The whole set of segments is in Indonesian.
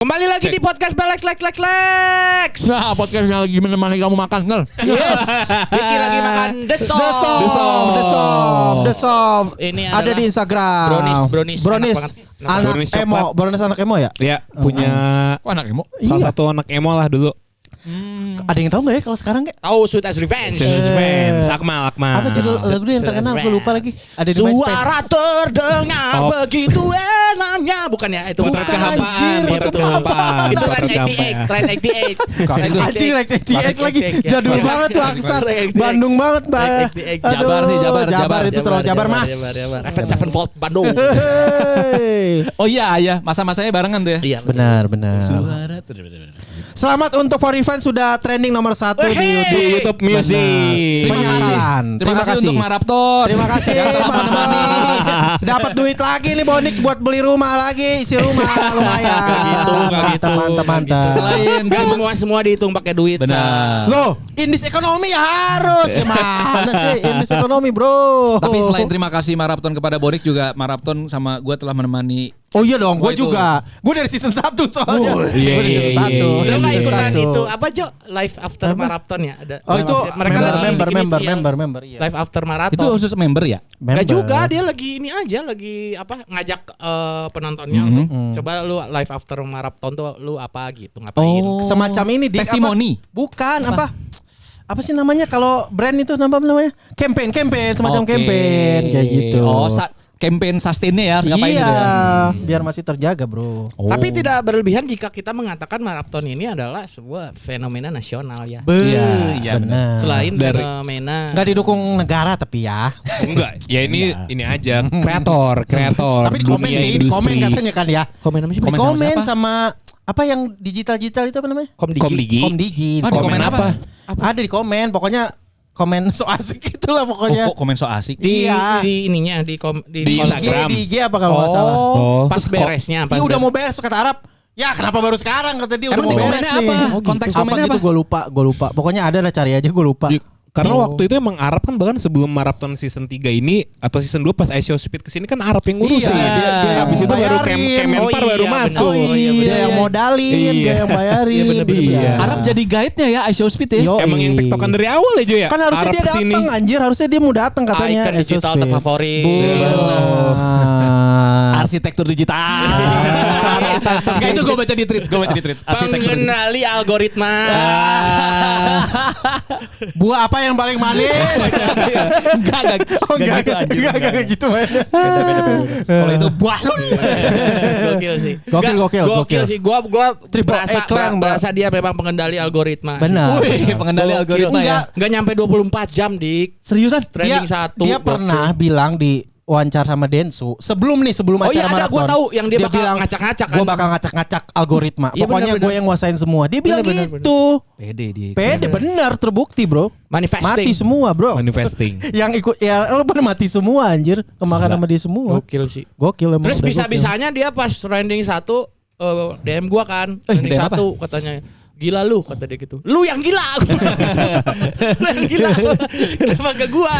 Kembali lagi di podcast Belex Lex. Nah, podcastnya lagi menemani kamu makan, Nel. Yes. Diki lagi makan The Soft. Ini ada di Instagram. Brownies. Anak Brownies emo. Brownies anak emo ya? Ya, punya Oh, anak emo. salah satu anak emo lah dulu. Ada yang tahu nggak ya kalau sekarang kayak? Tahu Sweet as Revenge. Fans, Akmal. Apa judul lagu dia yang terkenal? Gue lupa lagi. Ada di Suara MySpace. terdengar begitu enaknya. Bukan ya? Itu Potret bukan. kehampaan. Anjir, Potret itu kehampaan. Itu Potret Trend kehampaan. 88. Anjing like 88 lagi. Jadul banget tuh Aksan. Bandung banget, Mbak. Jabar sih, Jabar. Itu terlalu Jabar, Mas. Efek 7 volt Bandung. Hey. Oh iya, masa-masanya barengan tuh ya. Iya. Benar. Suara Selamat untuk For Revenge sudah trending nomor 1 di di YouTube Music. Penyangalan. Terima kasih untuk Marapton. Terima kasih Marapton. Dapat duit lagi nih Bonik buat beli rumah lagi, isi rumah lumayan. Nggak gitu. Mantap. Selain Enggak semua dihitung pakai duit. benar. Loh, indis ekonomi ya harus. Gimana sih indis ekonomi, Bro? Tapi selain terima kasih Marapton kepada Bonik juga Marapton sama gue telah menemani. Oh iya dong, Wah, gue itu- juga. Gue dari season 1 soalnya. Iya, Gue dari season iya, 1. iya. Lo nggak Season ikutan 1. itu apa Jo? Live after marathon ya ada. Oh itu mereka lagi bikin member iya. Live after marathon. Itu khusus member ya? Enggak juga, dia lagi ini aja lagi apa ngajak penontonnya untuk coba lu live after marathon tuh lu apa gitu ngapain. Semacam ini di Testimoni. Bukan apa sih namanya kalau brand itu namanya? Campaign semacam Oke. campaign kayak gitu. Oh, campaign sustain-nya ya harus ngapain iya, gitu ya. biar masih terjaga, Bro. Tapi tidak berlebihan jika kita mengatakan marathon ini adalah sebuah fenomena nasional ya. Iya, benar. Selain Dari- fenomena Nggak didukung negara tapi ya. Enggak, ya ini aja kreator. Tapi di komen dunia sih, di industri. komen katanya kan ya. komen apa sih? Komen Di sama komen siapa? sama apa yang digital itu apa namanya? Komdigi. Komdigi. Ah, di komen apa? Ada di komen, pokoknya komen so asik itulah pokoknya. Kok komen so asik? Iya. Di ininya di Di Instagram. Di IG apa kalau nggak salah? Oh. Pas beresnya pas Iya udah beres. mau beres kata Arab. Ya kenapa baru sekarang kata dia udah Emang mau di beres komennya nih. apa? Oh, gitu. Konteks komennya gitu apa? gue lupa. Pokoknya ada lah cari aja gue lupa. Karena waktu itu emang Arab kan bahkan sebelum Marathon season 3 ini atau season 2 pas Asia Speed kesini kan Arab yang ngurusin. Iya, dia yang Habis itu baru bayarin. Kemenpar Oh, baru iya, masuk. bener. Oh, iya, Dia yang modalin, Iya. dia yang bayarin. Iya, bener-bener. Iya. Arab jadi guide-nya ya ISO Speed ya. Yo. Emang yang tiktokan dari awal aja ya. Kan harusnya Arab dia kesini. datang anjir, harusnya dia mau datang katanya. Icon digital SOSP. terfavorit. Benar. Arsitektur digital. Enggak, itu gue baca di tweets, Arsitektur digital. Pengendali algoritma. Buah apa yang paling manis? Enggak gitu anjir. Enggak gitu mainnya. Kalau itu buahlun. Gokil sih. Gokil, Nggak, gokil. sih. Gua Triple berasa, A clan, Mbak. berasa dia memang pengendali algoritma. Benar. Wih, pengendali algoritma ya. Enggak nyampe 24 jam, Dik. Seriusan? Trending satu. Dia pernah bilang di wawancara sama Densu sebelum Oh acara iya, ada, maraton. gua tahu yang dia bakal bilang ngacak-ngacak kan. Gue bakal ngacak-ngacak algoritma. Iya, Pokoknya benar-benar. gue yang nguasain semua. Dia bilang Benar-benar, gitu. Pede dia. Pede benar terbukti, Bro. Manifesting. Mati semua, Bro. Manifesting. Yang ikut ya lo pada mati semua anjir. Kemakan sama dia semua. Gokil sih. Gokil emang. Terus udah bisa-bisanya dia pas trending 1 DM gua kan. Trending DM 1 katanya. Gila lu kata dia gitu. Lu yang gila. Lu yang gila. Kenapa ke gua?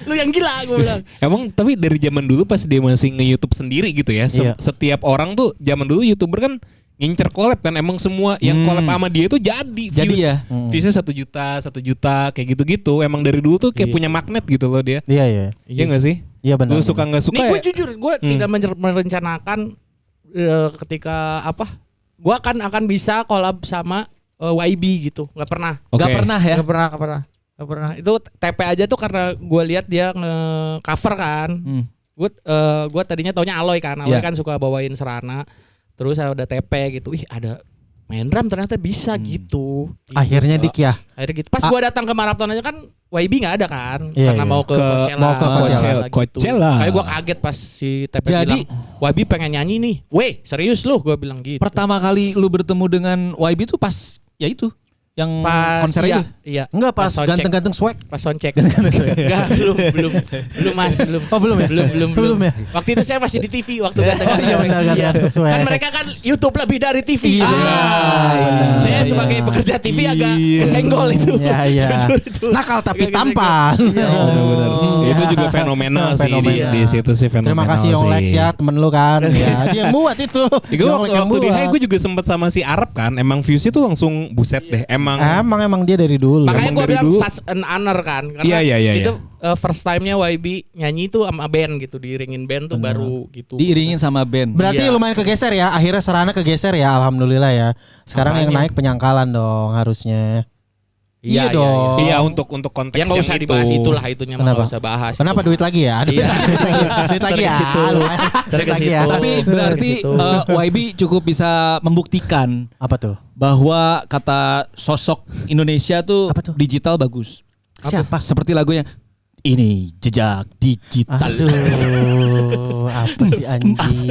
Lu yang gila gua bilang. Emang tapi dari zaman dulu pas dia masih nge-YouTube sendiri gitu ya. Iya. Setiap orang tuh zaman dulu YouTuber kan ngincer collab kan, emang semua yang collab sama dia itu jadi ya. Viewsnya 1 juta kayak gitu-gitu. Emang dari dulu tuh kayak punya magnet gitu loh dia. Iya, iya. Iya nggak sih? Iya benar. Lu suka nggak suka Nih gue ya? jujur, gue tidak merencanakan ketika apa, gue akan bisa collab sama YB gitu, nggak pernah. Oke. Gak pernah ya. Nggak pernah. Itu TP aja tuh karena gue lihat dia nge-cover kan. Gue tadinya taunya Aloy kan, Aloy Iya. kan suka bawain Serana. Terus ada TP gitu, ih ada main drum ternyata bisa gitu. Akhirnya Dik ya. Akhirnya gitu. Pas gue datang ke maraton aja kan YB nggak ada kan, Iya, karena iya. mau ke Coachella. mau ke Coachella. gitu. Coachella. Kayak gue kaget pas si TP Jadi- bilang YB pengen nyanyi nih. Weh serius lu, gue bilang gitu. Pertama kali lu bertemu dengan YB tuh pas ya itu Yang Pas konser iya, itu. iya. Enggak pas soundcheck. ganteng-ganteng swag. Pas soundcheck. Enggak, belum Mas, belum. Oh, belum ya? Belum. ya? Waktu itu saya masih di TV waktu ganteng-ganteng. Iya, benar, ganteng-ganteng swag. Kan mereka kan YouTube lebih dari TV. Iya, benar. Saya Iya, sebagai iya. pekerja TV agak Iya. kesenggol itu. Iya. Jujur itu. Nakal tapi Agak tampan. Iya, Benar-benar. Iya. Itu juga fenomenal sih Fenomenal. di situ sih fenomenal. Terima kasih sih. Yonglex ya temen lu kan. Ya, dia yang buat itu. Ya, gue Yonglex yang waktu di buat. Hai gue juga sempet sama si Arab kan. Emang views itu langsung buset deh. Emang dia dari dulu. Makanya Emang gue dari bilang dulu. such an honor kan. Karena Iya. itu first time-nya YB nyanyi itu sama band gitu. Diiringin band tuh baru gitu. Diiringin sama band. Berarti Iya. lumayan kegeser ya. Akhirnya Serana kegeser ya. Alhamdulillah ya. Sekarang yang Apanya? naik Penyangkalan dong harusnya. Iya dong. Iya untuk konteks Yang nggak usah itu. dibahas itulah itunya mah Kenapa? nggak usah bahas. Kenapa itu. duit lagi ya? Aduh, Iya. duit lagi ya. Dari situ. Duit lagi ya. situ. Tapi berarti Gitu. YB cukup bisa membuktikan Apa tuh? bahwa kata sosok Indonesia tuh Apa tuh? digital bagus. Siapa? Seperti lagunya ini jejak digital. Aduh, apa sih anjing?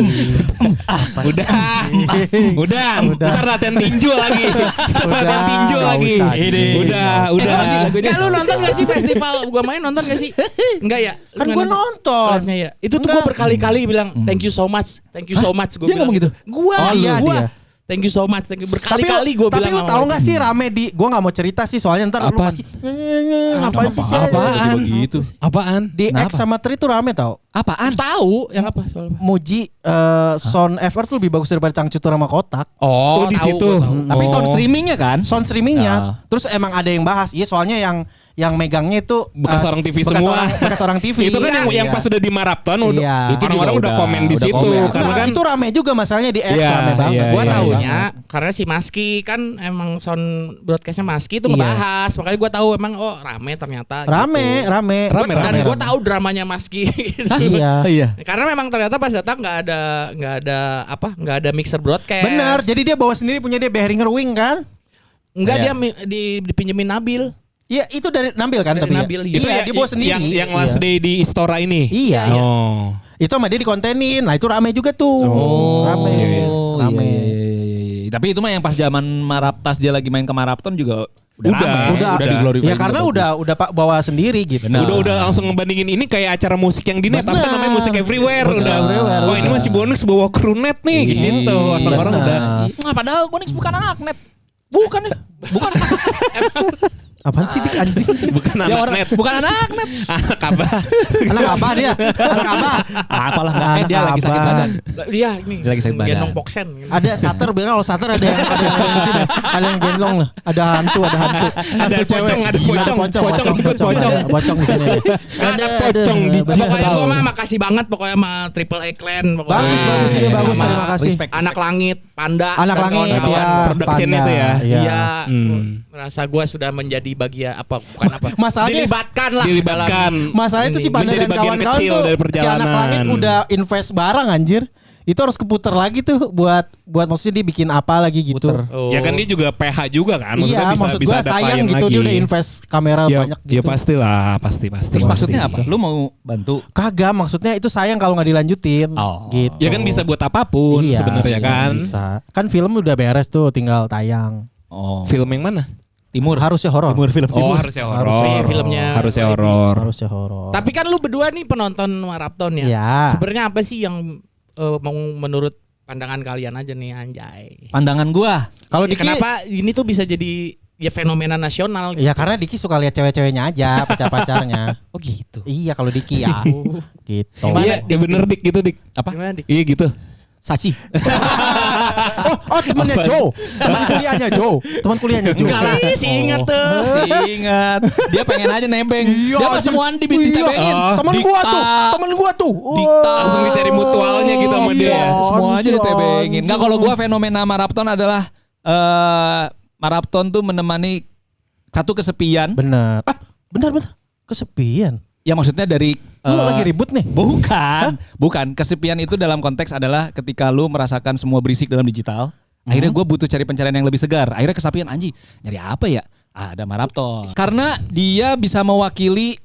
Apa sih, Udah, anjing? udah, Udah. ntar latihan tinju lagi, latihan tinju nggak lagi. usah, anjing. Udah, Nggak udah. usah. Enggak lu nonton gak sih festival gua main nonton gak sih? Enggak ya? Lu Kan nggak gue nonton. live-nya ya. Itu tuh gua berkali-kali bilang thank you so much gua Dia bilang ngomong gitu? Gua, Oh, iya, gua. dia. Thank you so much. Berkali-kali gua Tapi bilang. lu tahu nggak sih rame di? Gue nggak mau cerita sih soalnya ntar lu Apaan? pasti ngapain sih? Apaan? Begitu. Apaan? Di Kenapa? X sama Tri tuh rame tau. Apaan? Tahu yang apa soal apa? Muji sound effort tuh lebih bagus daripada Cangcutur sama Kotak. Oh, di tahu, situ. gua tahu. Tapi sound Oh. streamingnya kan? Sound streamingnya. Ah. Terus emang ada yang bahas. Iya soalnya yang megangnya itu Bekas orang TV bekas semua. bekas orang TV. Itu kan yang Iya. pas udah di Marathon udah Iya. itu orang-orang juga udah udah- komen di udah situ komen. karena Nah, kan itu rame juga masalahnya di X Iya, rame banget. iya, Gua iya, taunya karena si Maski kan emang sound broadcastnya Maski itu Iya. ngebahas. Makanya gua tahu emang rame ternyata. Rame. gitu. Rame, Dan rame. gua tahu dramanya Maski. gitu. Iya. Iya. Karena memang ternyata pas datang nggak ada mixer broadcast. Benar. Jadi dia bawa sendiri punya dia Behringer Wing kan? Enggak Iya. dia dipinjemin Nabil. Iya, itu dari Nabil kan Dari tapi. Nabil, Iya, iya. dia bawa sendiri. yang last Iya. day di Istora ini. Iya. Oh. Itu sama dia dikontenin. Nah, itu rame juga tuh. Oh, Rame. Rame. iya. Tapi itu mah yang pas zaman pas dia lagi main ke Marathon juga udah Udah, rame. udah. di-glorify Ya juga karena bagus. udah Pak bawa sendiri gitu. Benar. Udah langsung ngebandingin ini kayak acara musik yang di net apa Benar. namanya musik everywhere Musik udah. everywhere, Oh, ini udah. masih bonus bawa krunet nih Iya. gitu. Orang-orang Benar. udah Nah, padahal Bonix bukan anak net. Bukan ya? Bukan. Apaan sih dik anjing? bukan Ya, anak orang- net. bukan anak net. Anak apa? Anak apa dia? Anak apa? Apalah enggak Anak dia lagi sakit abang. badan. Dia ini Dia lagi sakit badan. gendong poksen. Ada sater bilang kalau sater ada yang ada yang gendong lah. Ada hantu. Ada Hantu cewek. pocong, ada Iya, pocong. Pocong, pocong. pocong. Ada pocong di sini. Ada pocong di Pokoknya Tahu. gua mah makasih banget pokoknya sama Triple A Clan pokoknya. Bagus ini Iya, bagus sama terima kasih. respect. Anak Langit, Panda, Anak dan langit kawan-kawan. ya. Production Panda. itu ya. Iya. Iya, Hmm. merasa gua sudah menjadi bagian bukan apa. Masalahnya- dilibatkan lah Dilibatkan. Masalahnya itu si Panda Menjadi dan bagian kawan-kawan kecil tuh dari si anak perjalanan. langit udah invest barang anjir. Itu harus keputer lagi tuh buat maksudnya dia bikin apa lagi gitu. Puter. Oh. Ya kan dia juga PH juga kan. Maksudnya Iya, bisa, maksud bisa gua ada sayang klien gitu lagi. dia udah invest kamera Ya, banyak ya gitu. pastilah, pasti. Terus maksudnya apa? Lu mau bantu? Kagak, maksudnya itu sayang kalau nggak dilanjutin. Oh. Gitu. Ya kan bisa buat apapun Iya, sebenarnya iya, kan. Bisa. Kan film udah beres tuh, tinggal tayang. Oh. Film yang mana? Timur. Harusnya horor. film Oh, harusnya horor. Harusnya filmnya. Harusnya horor. Harusnya horor. Tapi kan lu berdua nih penonton maraton ya. Iya. Sebenarnya apa sih yang mau menurut pandangan kalian aja nih anjay? Pandangan gua. Kalau Ya, Diki, kenapa ini tuh bisa jadi ya fenomena nasional? ya karena Diki suka lihat cewek-ceweknya aja, pacar-pacarnya. Oh gitu. Iya kalau Diki ya. Gitu. Gimana? Iya, ya bener Dik gitu Dik. Apa? Gimana, Dik? Iya gitu. Saci. Oh temennya Joe. Teman kuliahnya Joe. Teman kuliahnya Joe. Enggak lah, sih ingat tuh. Ingat. Dia pengen aja nebeng. Iya, Dia pas anjing. semuaan ditebengin. Oh, Temen gua tuh. Temen gua tuh. Dikta. Langsung dicari mutualnya gitu sama dia. Iya. Semua aja Anjir, ditebengin. Enggak, anjir. kalau gua fenomena maraton adalah maraton tuh menemani satu kesepian. Bener. Bentar. Kesepian. Ya maksudnya dari Lu lagi ribut nih? Bukan. Kesepian itu dalam konteks adalah ketika lu merasakan semua berisik dalam digital. Akhirnya gue butuh cari pencarian yang lebih segar. Akhirnya kesepian, anjing. Nyari apa ya? Ada maraton. Karena dia bisa mewakili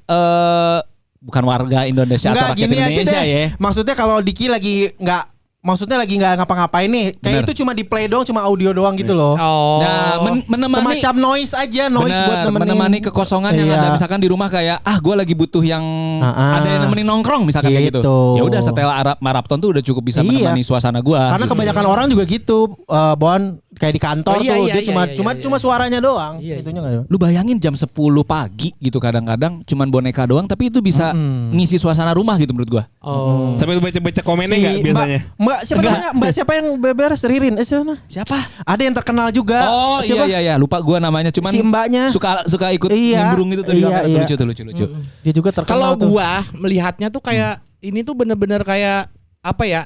bukan warga Indonesia atau Enggak rakyat gini aja Indonesia deh. ya. Maksudnya kalau Diki lagi nggak maksudnya lagi nggak ngapa-ngapain nih. Kayak Bener. itu cuma di play doang, cuma audio doang gitu loh. Oh. Nah, menemani Semacam noise aja, noise buat bener, menemani kekosongan yang Iya. ada misalkan di rumah kayak gue lagi butuh yang ada yang nemenin nongkrong misalkan kayak gitu. Gitu. Ya udah setel Marapton tuh udah cukup bisa Iya. menemani suasana gue. Karena kebanyakan orang juga gitu, Bon, kayak di kantor Oh, iya, tuh iya, dia iya, iya. cuma suaranya doang. Iya, Itunya enggak ada. Lu bayangin jam 10 pagi gitu kadang-kadang cuman boneka doang tapi itu bisa ngisi suasana rumah gitu menurut gua. Oh. Sampai lu baca-baca komennya enggak biasanya? Mbak siapa namanya? Mbak siapa yang beberes Ririn? Siapa? Siapa? Ada yang terkenal juga. Oh Siapa? iya lupa gua namanya cuman Si mbaknya. suka ikut Iya, nimbrung gitu tuh di iya, kamera. iya. Lucu. Dia juga terkenal Kalau tuh. gua melihatnya tuh kayak ini tuh bener-bener kayak apa ya?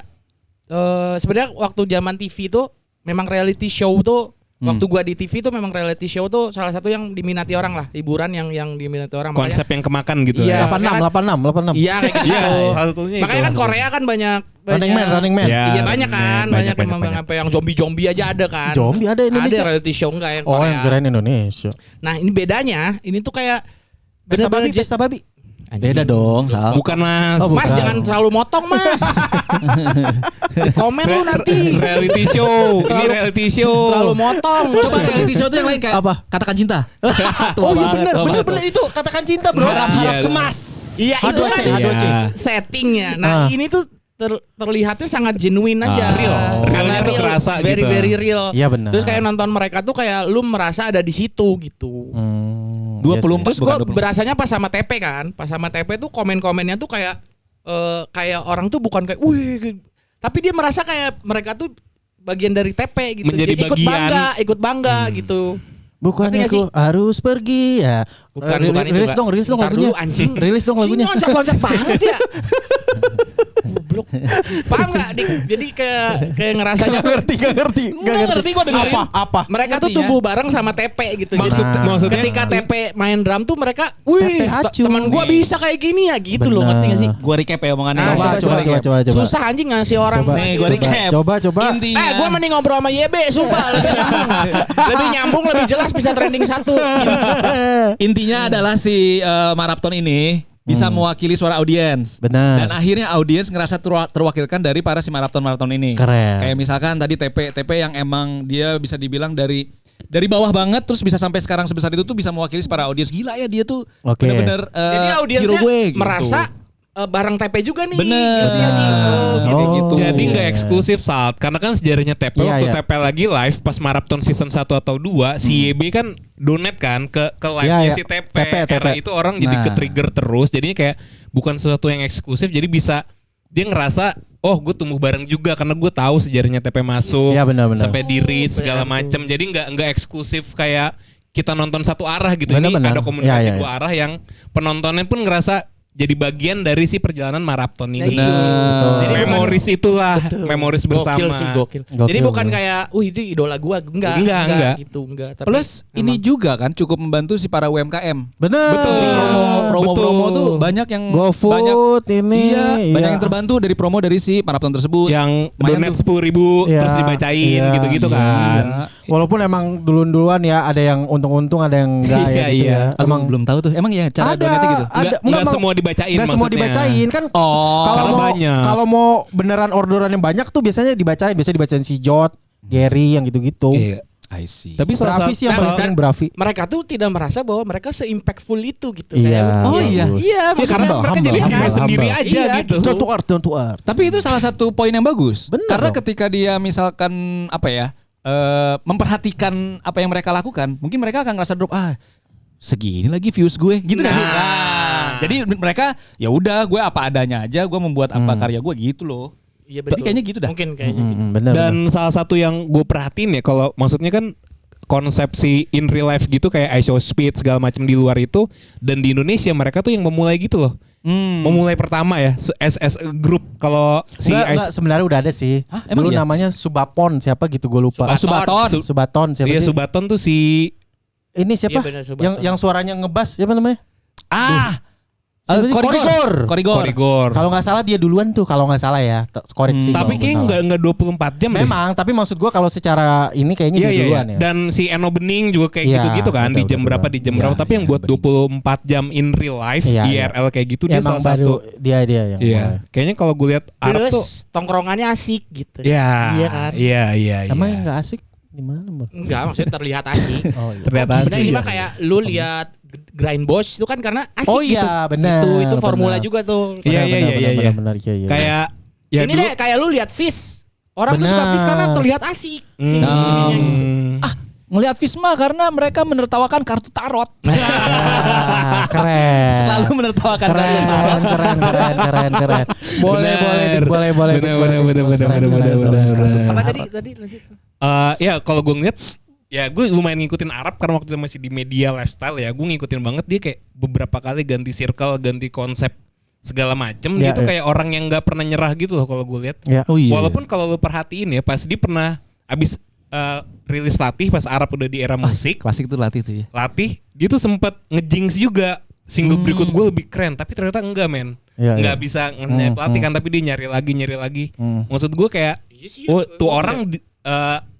Sebenarnya waktu zaman TV tuh memang reality show tuh waktu gua di TV tuh memang reality show tuh salah satu yang diminati orang lah, hiburan yang diminati orang. Konsep yang kemakan gitu Iya. ya. 86. Iya kayak gitu. Iya, salah satunya itu. Makanya kan Korea kan banyak Running Man. Ya, Iya banyak kan, banyak yang apa yang zombie aja ada kan. Zombie ada Indonesia. Ada reality show enggak yang Oh, Korea. yang keren Indonesia. Nah, ini bedanya, ini tuh kayak Pesta babi. Beda dong, Sal. Bukan Mas. Oh, Mas bukan. jangan terlalu motong, Mas. Komen lu nanti. Reality show. Ini reality show. Terlalu motong. Coba reality show tuh yang lain kayak Apa? Katakan Cinta. Oh iya bener itu katakan cinta bro. Iya. cemas. Iya, itu kan H2C. settingnya. Nah, ini tuh terlihatnya sangat genuine aja. Real. Karena Realnya tuh real, kerasa very gitu. very real. Iya benar. Terus kayak nonton mereka tuh kayak lu merasa ada di situ gitu. 24 Terus gue bukan 24. berasanya pas sama TP kan, pas sama TP tuh komen-komennya tuh kayak kayak orang tuh bukan kayak, wih, tapi dia merasa kayak mereka tuh bagian dari TP gitu, Menjadi jadi bagian. ikut bangga gitu. Bukannya Ngerti nggak aku harus pergi ya. Bukan itu, rilis Kak. dong Ntar lagunya. dulu, anjing. Rilis dong lagunya. Si loncat-loncat banget ya. Goblok. Paham gak? Jadi kayak ngerasanya tuh Gak ngerti. Nggak ngerti gua dengerin. Apa? mereka tuh Ngertinya. tumbuh bareng sama TP gitu. Maksudnya Ketika TP main drum tuh mereka, wih, TP acu. teman gua bisa kayak gini ya gitu loh, Benar. ngerti gak sih? Gua recap ya omongannya. Nah, Coba. Susah anjing ngasih orang. Nih, gua recap. Coba. Intinya. Gue mending ngobrol sama YB, sumpah lebih nyambung, lebih jelas, bisa trending 1. Intinya adalah si Marapton ini bisa mewakili suara audiens. Benar. Dan akhirnya audiens ngerasa terwakilkan dari para si Marapton ini. Keren. Kayak misalkan tadi TP yang emang dia bisa dibilang dari bawah banget terus bisa sampai sekarang sebesar itu tuh bisa mewakili para audiens. Gila ya dia tuh Oke. bener-bener Jadi hero audiensnya gue gitu. merasa bareng TP juga nih. Bener. Ngerti nggak sih? Gitu. Jadi nggak eksklusif saat karena kan sejarahnya TP Iya, waktu iya. TP lagi live pas Marapton season 1 atau 2 si YB kan donate kan ke live-nya Iya, si iya. TP. TP. Era itu orang jadi Nah. ke-trigger terus jadinya kayak bukan sesuatu yang eksklusif jadi bisa dia ngerasa oh gue tumbuh bareng juga karena gue tahu sejarahnya TP masuk Iya, benar. sampai di reach segala betul. macem jadi nggak eksklusif kayak kita nonton satu arah gitu Benar, ini benar. ada komunikasi Iya, iya, dua arah yang penontonnya pun ngerasa jadi bagian dari si perjalanan Marapton ini. Nah, itu. Jadi Memoris itulah, memoris bersama. Gokil sih, gokil. Jadi bukan kayak, itu idola gua, enggak gitu, enggak. Tapi Plus ini emang- juga kan cukup membantu si para UMKM. Bener. Betul. Promo-promo Betul. tuh banyak yang GoFood ini. Iya, banyak yang terbantu dari promo dari si Marapton tersebut. Yang Lumayan donate tuh. 10.000 Iya, terus dibacain iya, gitu-gitu iya. kan. Walaupun emang duluan ya ada yang untung-untung ada yang enggak ya Iya, gitu iya. ya. Emang belum tahu tuh. Emang ya cara donate gitu. Nggak semua dibacain Nggak semua maksudnya. dibacain kan. Oh, Kalau karena mau banyak. kalau mau beneran orderan yang banyak tuh biasanya dibacain si Jot, Gary yang gitu-gitu. Iya, I see. Tapi Bravi sih yang paling sering Bravi. mereka tuh tidak merasa bahwa mereka se-impactful itu gitu. Iya. Kayak, Oh, iya. bagus. Iya, maksudnya humble, mereka humble, jadi humble, kayak sendiri humble. aja Iya, gitu. Down to earth. Tapi itu salah satu poin yang bagus. Bener Karena dong. ketika dia misalkan apa ya, memperhatikan apa yang mereka lakukan, mungkin mereka akan ngerasa drop segini lagi views gue, gitu kan? Jadi mereka ya udah gue apa adanya aja, gue membuat apa karya gue gitu loh. Iya Berarti kayaknya gitu dah. Mungkin kayaknya gitu. Bener. Dan salah satu yang gue perhatiin ya kalau maksudnya kan konsepsi in real life gitu kayak I Show Speed segala macam di luar itu dan di Indonesia mereka tuh yang memulai gitu loh. Memulai pertama ya as a group kalau si Enggak, sebenarnya udah ada sih. Hah, emang Dulu iya? namanya Subapon siapa gitu gue lupa. Subaton. Subaton siapa Iya sih? Subaton tuh si Ini siapa? Iya, bener, Subaton. yang suaranya ngebas siapa namanya? Korigor. Kalau nggak salah dia duluan tuh, kalau nggak salah ya. Koreksi. Tapi kalau kayaknya nggak nggak 24 jam deh. memang, tapi maksud gua kalau secara ini kayaknya dia duluan ya. Dan si Eno Bening juga kayak Iya, gitu-gitu kan, di udah jam berapa duluan. berapa. Tapi yang Iya, buat 24 jam in real life Iya, IRL kayak gitu dia emang salah baru satu. dia yang Iya. mulai. Kayaknya kalau gue lihat Arab tuh Terus tongkrongannya asik gitu. Iya. Iya kan? Iya. Emang yang nggak asik di mana, Bang? Enggak, maksudnya terlihat asik. Oh iya. Terlihat asik. Sebenarnya ini mah kayak lu lihat Grind Boss itu kan karena asik Oh gitu. iya, benar. Itu formula benar. juga tuh. Iya, iya. Benar, iya. Kayak ya ini dulu deh kayak lu lihat Fish. Orang tuh suka Benar. Fish karena terlihat asik. Si Hmm. ininya gitu. Ngelihat Fisma karena mereka menertawakan kartu tarot. Ah, keren. Selalu menertawakan kartu keren, tarot. keren. Boleh. Bener. Apa tadi lanjut. Ya kalau gue ngeliat, ya gue lumayan ngikutin Arab karena waktu itu masih di media lifestyle ya. Gue ngikutin banget dia kayak beberapa kali ganti circle, ganti konsep segala macem. Ya, Dia tuh ya. kayak orang yang nggak pernah nyerah gitu loh kalau gue lihat. Ya. Oh iya. Walaupun kalau lu perhatiin ya, pas dia pernah abis rilis Latih pas Arab udah di era musik, Klasik tuh latih tuh ya. Latih dia tuh sempet ngejinx juga. Single berikut gue lebih keren, tapi ternyata enggak men. Iya, Nggak iya. bisa nge-nyari Latih kan, tapi dia nyari lagi. Hmm. Maksud gue kayak, Iya sih, oh tuh orang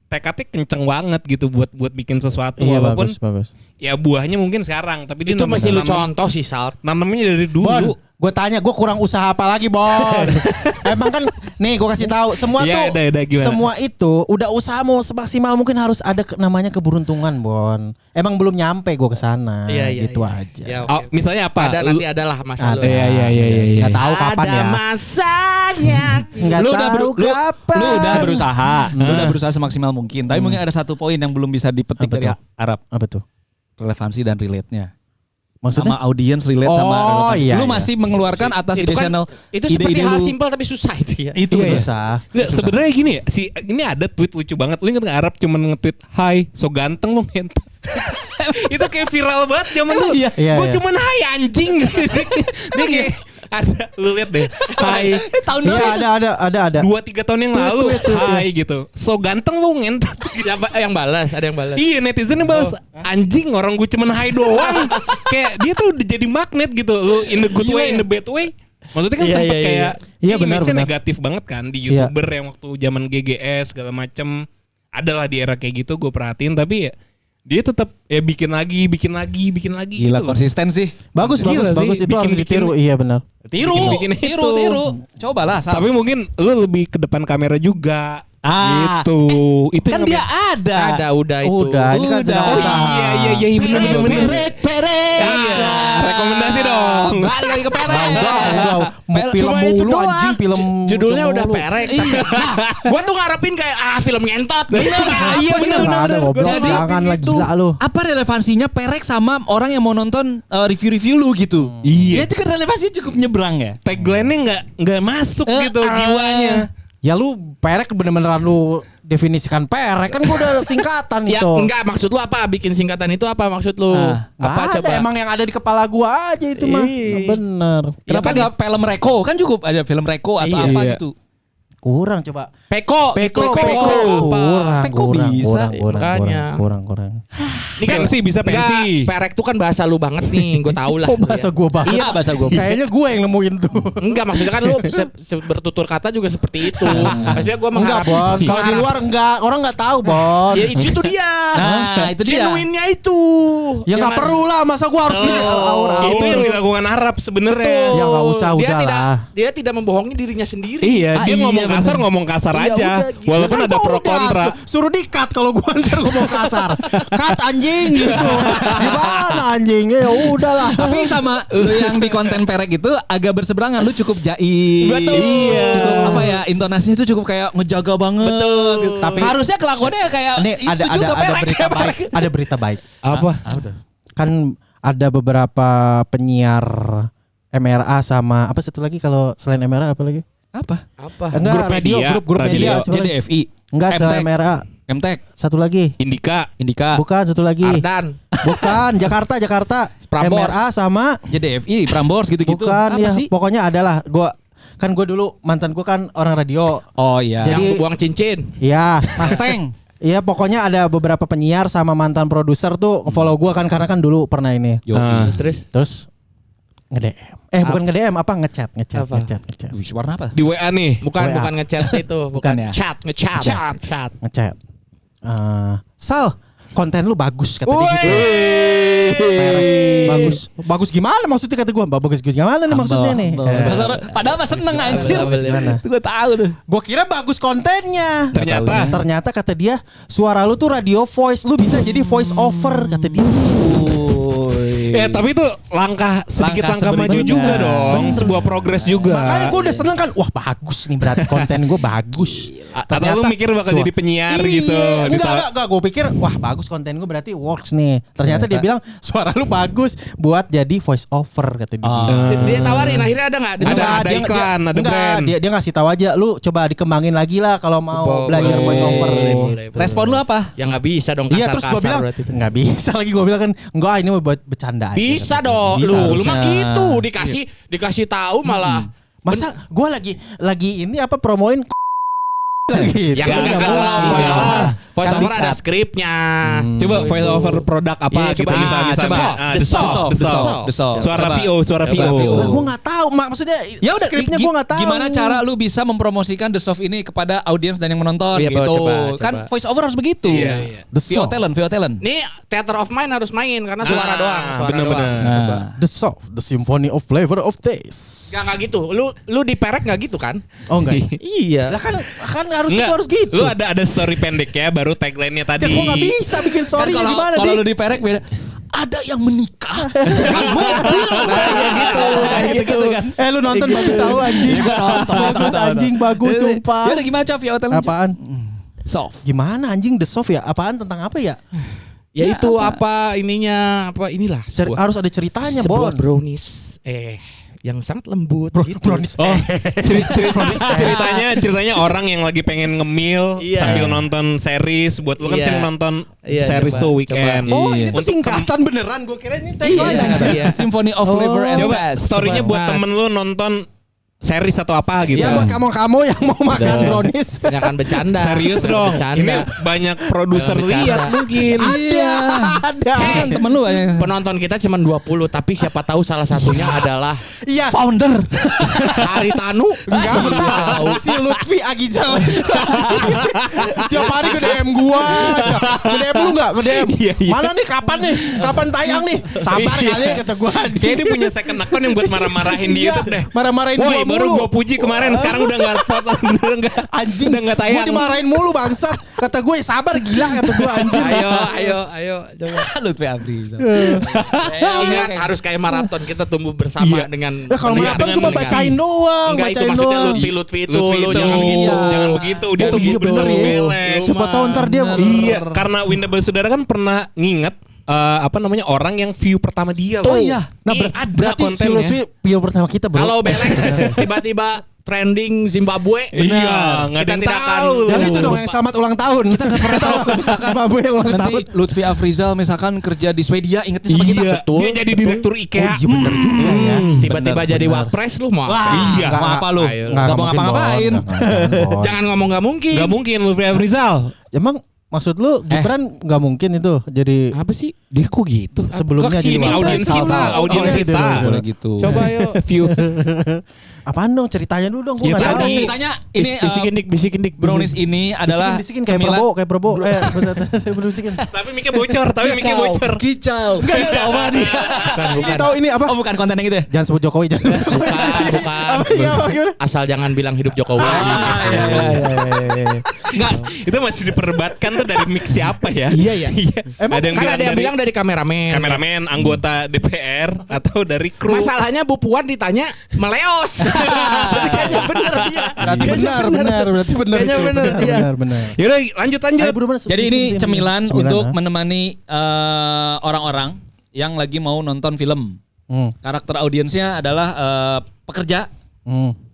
tekadnya kenceng banget gitu buat bikin sesuatu. Iya, Walaupun bagus. ya buahnya mungkin sekarang, tapi dia Itu mesti lu nanam- contoh sih Sal. nanamnya dari Bon, dulu. gue tanya, gue kurang usaha apa lagi, Bon? Emang kan, nih gue kasih tahu, semua Iya, tuh, udah, gimana? semua itu udah usaha mau semaksimal mungkin harus ada namanya keberuntungan, Bon. Emang belum nyampe gue ke sana, gitu aja. Ya, Oh, oke. misalnya apa? Ada nanti adalah masa lu. Iya. Nggak tahu kapan Ada ya. masanya. Nggak Lu udah tahu kapan. lu udah berusaha, lu udah berusaha semaksimal mungkin. Tapi mungkin ada satu poin yang belum bisa dipetik Apa dari tuh? Arab, Apa tuh? relevansi dan relate-nya. Maksudnya? Sama audience relate sama Oh, relevansi. iya, Lu iya. masih mengeluarkan atas Itu kan- ideational Itu seperti ide-ide hal lu. simpel tapi susah itu ya. Itu Iya, susah. susah. Nggak, sebenarnya gini ya, ini ada tweet lucu banget. Lu inget nggak Arab cuman nge-tweet, "Hai, so ganteng lu ngentot." Itu kayak viral banget zaman dulu. Iya, Gue iya. cuman hai anjing. Dia kayak ada, lu lihat deh. Hai. Tahun Iya, ada. 2-3 tahun yang lalu, hai gitu. So ganteng lu ngentot. Siapa yang balas? Ada yang balas. Iya, netizen yang balas, anjing orang gue cuman hai doang. Kayak dia tuh udah jadi magnet gitu. Lu in the good way, in the bad way. Maksudnya kan Iya, sempet iya, kayak Iya, image-nya benar. negatif banget kan di Iya. YouTuber yang waktu zaman GGS segala macem. Adalah di era kayak gitu gue perhatiin, tapi ya dia tetap ya bikin lagi Gila gitu loh. konsisten sih. Bagus, Gila sih, itu harus bikin- ditiru. Iya benar. Bikin itu. Tiru. Cobalah. Sal. Tapi mungkin lu lebih ke depan kamera juga. Ah. Gitu. Itu kan yang dia ada. Ada udah itu. Udah, ini kan Udah. sedang Oh usaha. iya bener. Perek. Iya, rekomendasi dong. Balik lagi ke Perek. Enggak, mau film Cuma itu mulu doang. anjing, film Judulnya mulu. udah perek. Tapi gua tuh ngarepin kayak film ngentot. Iya, bener. Nggak ada goblok, Jadi, jangan lah itu. gila lu. Apa relevansinya Perek sama orang yang mau nonton review-review lu gitu? Iya. Ya itu kan relevansinya cukup nyebrang ya. Tagline-nya nggak masuk gitu jiwanya. Ya lu perek bener-bener lu definisikan perek kan gua udah singkatan Ya so. enggak, maksud lu apa? Bikin singkatan itu apa maksud lu? Nggak Apa ada, coba? emang yang ada di kepala gua aja itu mah. Bener. Kenapa nggak film Reko? Kan cukup ada film Reko atau Iya. apa Iya. gitu. Kurang coba. Peko. Peko. Apa? Peko bisa. Makanya. Kurang. Ini kan Pensi, bisa pensi. enggak, perek tuh kan bahasa lu banget nih, gue tau lah. Kok bahasa gua banget? Iya bahasa gue. Kayaknya gua yang nemuin tuh. Enggak, maksudnya kan lu bertutur kata juga seperti itu. Maksudnya gue Enggak, Bon. Kalau di luar enggak, orang enggak tahu, Bon. Ya itu dia. Nah, itu dia. Genuinnya itu. Ya enggak Jangan- perlu lah, masa gua harus aur-aur. Itu yang dilakukan Arab sebenarnya. Ya nggak usah, dia udah tidak, lah. dia tidak membohongi dirinya sendiri. Iya, dia iya, ngomong kasar Iya, aja. udah, gitu. Walaupun Kan ada gua pro udah kontra. Suruh di-cut kalau gua ntar ngomong kasar. Cut anjing gitu. Gimana anjing? Ya udahlah. Tapi sama lu yang di konten Perek itu agak berseberangan. Lu cukup jaim. Betul. Iya. Cukup apa ya? Intonasinya itu cukup kayak ngejaga banget. Betul. Gitu. Tapi- harusnya kelakuannya kayak Ini itu ada juga Perek. berita baik. Ada berita baik. Apa? Kan ada beberapa penyiar MRA sama apa satu lagi kalau selain MRA apa lagi? Apa? Apa? Enggak, Grup radio, media, grup radio. media. Coba lagi. JDFI. Enggak, MTek. selain MRA. Mtek. Satu lagi. Indika. Indika. Bukan, satu lagi. Ardan. Bukan, Jakarta. Prambors. MRA sama JDFI, Prambors gitu-gitu. bukan Apa ya. sih? Pokoknya adalah gua dulu mantan gua kan orang radio. Oh iya. Jadi- Yang buang cincin. Iya. Mustang. Iya, pokoknya ada beberapa penyiar sama mantan produser tuh follow gua kan karena kan dulu pernah ini. Yo. Ah. Terus Terus Nge-DM. Bukan nge-DM, apa ngechat. Apa? Ngechat. Wih, warna apa? Di WA nih. Bukan WA. ngechat itu, Bukan ya? ngechat. Sal, konten lu bagus kata dia Woi. gitu. Bagus gimana maksudnya kata gue? Bagus gimana nih maksudnya nih? Padahal mah seneng anjir. Gimana? Itu gue tahu tuh. Gue kira bagus kontennya. Ternyata Kata dia suara lu tuh radio voice, lu bisa jadi voice over kata dia. tapi itu langkah Langkah maju sebelumnya. juga dong. Sebuah progres juga. Makanya gue udah seneng kan, wah bagus nih berarti konten gue bagus. Atau lu mikir bakal jadi penyiar gitu. Enggak, gue pikir wah bagus konten gue berarti works nih. Ternyata dia bilang suara lu bagus buat jadi voice over kata dia. Dia tawarin akhirnya ada enggak? Ada iklan, ada brand. Dia ngasih tahu aja, lu coba dikembangin lagi lah kalau mau belajar voice over. Boleh. Respon lu apa? Ya nggak bisa dong Iya terus gue kasar-kasar bilang berarti itu. nggak bisa lagi, gue bilang kan enggak ini mau buat bercanda aja. Bisa kata dia. dong. Bisa, Lu mah harusnya. gitu dikasih tahu malah. Masa gue lagi ini apa promoin lagi. Yang Nggak enggak mau. voice over Kan ada di-cut. skripnya. Coba voice over produk apa Iya, gitu coba. misalnya. The Soft. Suara Coba. VO, suara Coba VO. Nah, gue nggak tahu maksudnya Ya udah, skripnya gue nggak tahu. gimana cara lu bisa mempromosikan The Soft ini kepada audiens dan yang menonton Iya, gitu. coba. Kan voice over harus begitu. Iya. The VO Soft. talent. Nih Theater of Mind harus main karena suara doang, suara bener-bener. doang. Nah. The Soft, the symphony of flavor of taste. Enggak gitu. Lu diperek enggak gitu kan? Oh enggak. Iya. Lah kan harusnya Enggak, harus gitu. Lu ada story pendek ya, baru tagline-nya tadi. Ya gue nggak bisa bikin story Kan gimana kalau lu nih? diperek beda. Ada yang menikah. Gitu kan. Lu nonton bagus tahu anjing. Bagus anjing, bagus sumpah. Ya udah gimana Cof VO talent? Apaan? Soft. Gimana anjing The Soft ya? Apaan tentang apa ya? Ya itu apa ininya inilah Harus ada ceritanya, sebuah Bon. brownies yang sangat lembut gitu. Brownies. Oh, ceritanya orang yang lagi pengen ngemil Iya. sambil nonton series. Buat lu kan Iya. sering nonton Iya, series coba, tuh weekend. Oh, ini tuh Untuk singkatan beneran. Gue kira ini Iya, tagline. Iya. Symphony of Flavor and Coba Taste. story-nya buat Mas. temen lu nonton series atau apa gitu. Ya buat kamu yang mau makan Udah. brownies. Jangan bercanda. Serius dong. Bercanda. Ini banyak produser Jangan lihat bercanda. mungkin. Iya. Ada. Kan temen lu aja. Penonton kita cuma 20, tapi siapa tahu salah satunya adalah Iya. Founder. Haritanu. Enggak tahu si Lutfi Agijal. Tiap hari ke DM gua. Ke DM lu enggak? Ke DM. Iya, iya. Mana nih kapan nih? Kapan tayang nih? Sabar Iya. kali kata gua Kayaknya anjing. dia punya second account yang buat marah-marahin di Iya, YouTube deh. marah-marahin Woi, gua baru mulu. gua puji kemarin, sekarang udah enggak spot lagi, udah enggak Anjing. udah enggak tayang. Gua dimarahin mulu bangsat. Kata gue sabar gila kata gua anjing. Ayo coba. Lutfi Abri. Ingat harus kayak maraton kita tumbuh bersama dengan Ya kalau mendengar- maraton cuma dengan- bacain doang, Enggak itu bacain maksudnya doang. Lutfi itu Lutfi lu itu. jangan gitu. Iya. Jangan begitu, dia Oh, tuh iya, bener bener. belek. Siapa tahu ntar dia Iya, karena Winda Basudara kan pernah nginget orang yang view pertama dia. Oh loh. iya. Nah ada berarti si kontennya. Lutfi view pertama kita bro. Kalau Belex tiba-tiba trending Zimbabwe. Iya, nggak ada kita yang tidak akan tahu. yang itu dong yang selamat ulang tahun. Kita nggak pernah tahu misalkan Zimbabwe ulang tahun. Nanti Lutfi Afrizal misalkan kerja di Swedia, ingetnya sama kita. Iya, Betul, dia jadi direktur Oh IKEA. iya bener juga ya. tiba-tiba Bener, jadi bener. Wapres lu mau. Wah, Iya, mau nggak- apa lu? ayo. Gak mau ngapa-ngapain. Jangan ngomong nggak mungkin. Gak mungkin Lutfi Afrizal. Emang maksud lu Gibran nggak mungkin itu jadi Apa sih? Dia kok gitu? sebelumnya Kok jadi sini wapres? audiens kita, audiens gitu, kita. gitu. Boleh gitu. Coba yuk. View. Apaan dong ceritanya dulu dong gue Ya, nggak Ya tahu. udah Tadi- ceritanya ini bisikin dik. brownies ini adalah Bisikin kayak cemilan- Probo. Bisikin. Tapi mic-nya bocor, Kicau. Kicau mani. Ini tahu ini apa? Oh bukan konten yang itu ya? Jangan sebut Jokowi, jangan. sebut Jokowi. Bukan. Apa iya apa gimana? Asal jangan bilang hidup Jokowi. iya. Enggak, itu masih diperdebatkan tuh dari mix siapa ya? Iya, iya. Emang Kan ada yang bilang dari kameramen. kameramen, anggota DPR atau dari kru. Masalahnya Bu Puan ditanya meleos. Jadi kayaknya bener dia. Berarti benar, berarti benar Kayaknya itu. benar, iya. Benar. Yaudah lanjut. Ayo, buru, buru, Jadi ini bisikin, cemilan bisikin. untuk ah. menemani orang-orang yang lagi mau nonton film. Karakter audiensnya adalah pekerja.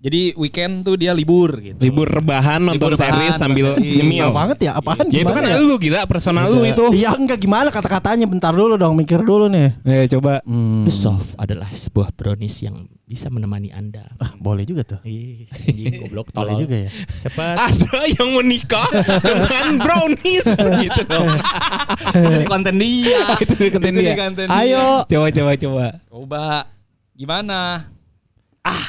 Jadi weekend tuh dia libur gitu. Libur rebahan nonton Libur rebahan, series sambil series. nyemil. Susah banget ya, apaan? Ya itu kan gimana lu gila, personal lu itu. Iya enggak gimana kata-katanya, bentar dulu dong, mikir dulu nih. Coba. The Soft adalah sebuah brownies yang bisa menemani Anda. Boleh juga tuh. Ih, anjing goblok Boleh tolol. juga ya. Cepat. Ada yang menikah dengan brownies gitu dong. Itu di konten dia. Itu di konten dia. konten Ayo. Coba. Coba. Gimana?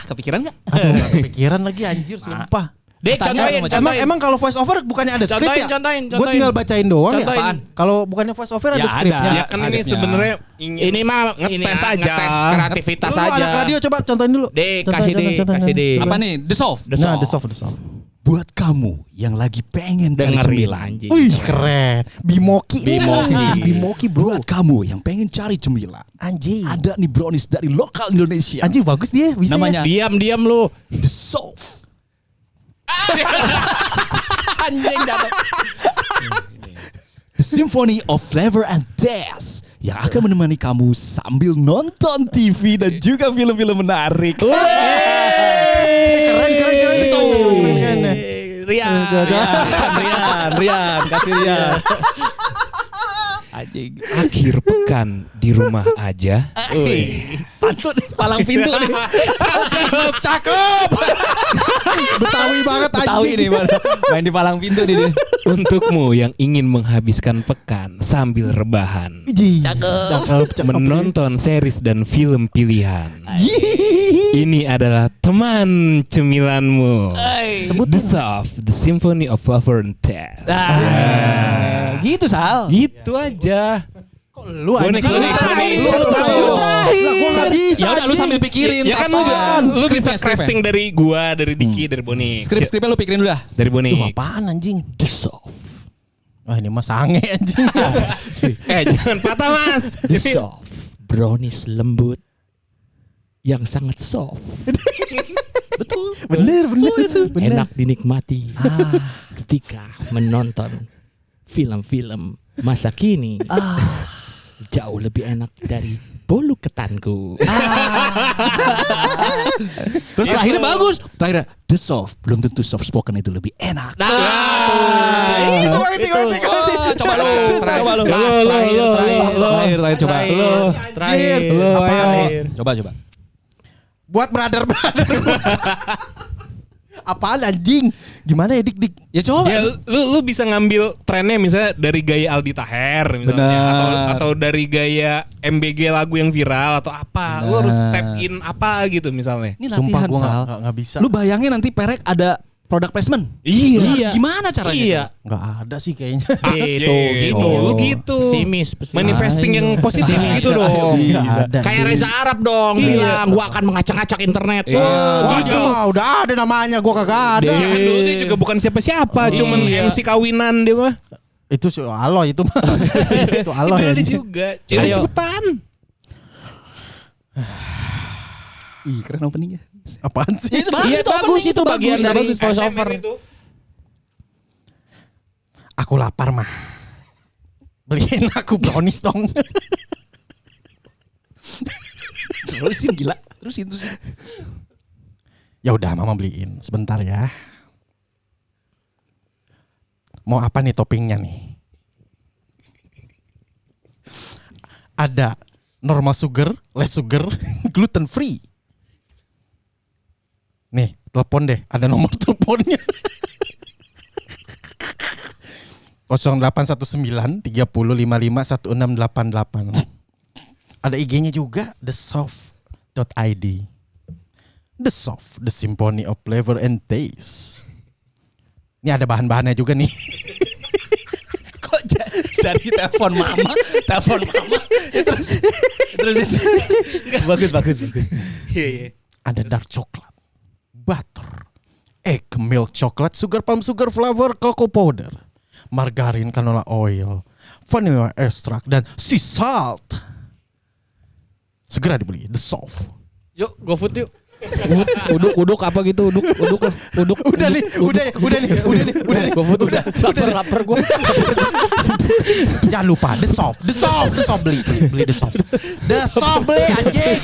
Kepikiran nggak? Aduh, gak kepikiran lagi anjir, sumpah. Dek, Tanya contohin. Emang kalau voice over bukannya ada skrip ya? Contohin. Gue tinggal bacain doang ya. Contohin. Apaan? Kalau bukannya voice over ada Ya skripnya. ada. Ya kan ini Adanya. sebenarnya ingin Ini mah ngetes aja. ngetes kreativitas Lu aja. anak radio coba contohin dulu. Dek, Contohin, kasih dek. Apa nih? The Solve. Nah, the soft. Buat kamu yang lagi pengen cari Dengerin cemilan. anjing. Wih, keren. Bimoki. Bimoki. Bimoki, bro. Buat kamu yang pengen cari cemilan. Anjing. Ada nih brownies dari lokal Indonesia. Anjing bagus dia, bisa Namanya Diam lu. The Solve. anjing jatuh. The Symphony of Flavor and Taste yang akan menemani kamu sambil nonton TV dan juga film-film menarik. Keren. Rian, kasih Rian. Anjing. akhir pekan di rumah aja. Pantun palang pintu nih. Cakep. Betawi banget Betawi anjing. nih main di palang pintu nih. Untukmu yang ingin menghabiskan pekan sambil rebahan, Cakep. menonton series dan film pilihan. Ini adalah teman cemilanmu. Sebut The Soft, The Symphony of Flavor and Taste. Gitu Sal. Gitu aja. lu Bonek, anjing. bonek, bonek. Lu terakhir. Lah gua enggak bisa. Ya udah lu anjing. sambil pikirin. Ya kan apaan. lu bisa Skripnya. crafting dari gua, dari Diki, dari Bonik. Skripnya lu pikirin dulu dah. Dari Lu Bonik. apaan anjing? The Solve. Wah, ini mah sange anjing. Jangan patah mas. The soft. Brownies lembut yang sangat soft. Bener. Enak dinikmati ketika menonton film-film masa kini. Jauh lebih enak dari bolu ketanku. Terus terakhirnya bagus. Terakhir, The Solve. Belum tentu soft spoken itu lebih enak. Itu Coba lu. Coba lu. Terakhir coba. Terakhir. Coba. Buat brother. Apaan anjing? Gimana ya dik? Ya coba. Ya lu bisa ngambil trennya misalnya dari gaya Aldi Taher misalnya Benar. atau dari gaya MBG lagu yang viral atau apa. Lu harus tap in apa gitu misalnya. Ini Sumpah latihan gua Sal. nggak bisa. Lu bayangin nanti Perek ada product placement. Iya. Gimana caranya? Iya. Nggak ada sih kayaknya. Gitu. Lu gitu. Pesimis. Manifesting yang positif Pesimis. gitu dong. Nggak ada. Kayak Reza Arab dong bilang gua akan mengacak-acak internet. Wah, dia mah udah ada namanya, gua kagak ada. Dia kan dulu dia juga bukan siapa-siapa, cuman MC kawinan dia mah. Itu si Aloy itu mah. Itu Aloy Dia anjing. juga. Ayo. Jadi cepetan. Wih, keren openingnya. Apaan sih? Iya bagus itu bagian dari voice over. Aku lapar mah. Beliin aku brownies dong. Terusin gila. Terusin. Ya udah, mama beliin. Sebentar ya. Mau apa nih toppingnya nih? Ada normal sugar, less sugar, gluten free. Nih, telepon deh. Ada nomor teleponnya. 0819 30 55 1688. Ada IG-nya juga, thesoft.id. The Soft, The Symphony of Flavor and Taste. Ini ada bahan-bahannya juga nih. Kok jadi telepon mama? Terus. Bagus. Ada dark coklat, butter, egg milk chocolate, sugar palm sugar flavor, cocoa powder, margarin, canola oil, vanilla extract, dan sea salt. Segera dibeli, The Soft. Yuk, GoFood yuk. Uduk apa gitu, uduk. Udah nih. GoFood udah. Lapar gua. Jangan lupa The Soft beli The Soft beli anjing.